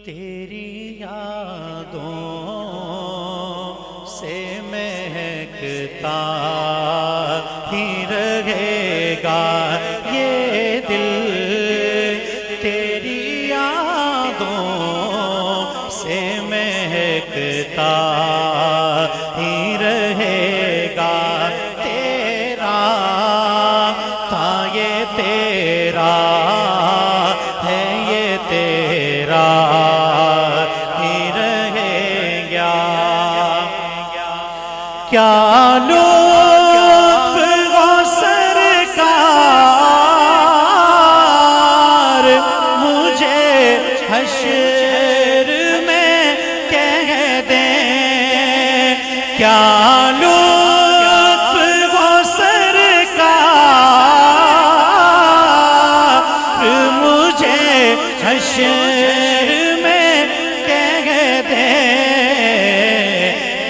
تیری یادوں سے مہکتا ہی رہے گا یہ دل، تیری یادوں سے مہکتا ہی رہے گا، تیرا تھا یہ تیرا ہے یہ تیرا ہی رہے گا۔ کیا لطف ہو سرکار مجھے حشر میں کہہ دیں، کیا لطف ہو سرکار مجھے حشر میں کہہ دیں،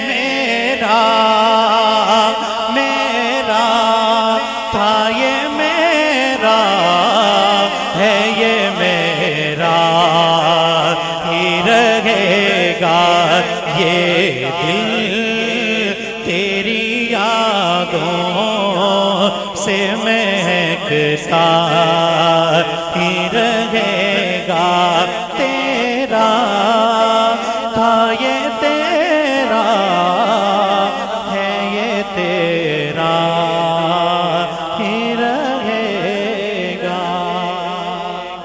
میرا تھا یہ میرا ہے یہ میرا ہی رہے گا یہ دل، تیری یادوں سے مہکتا ہی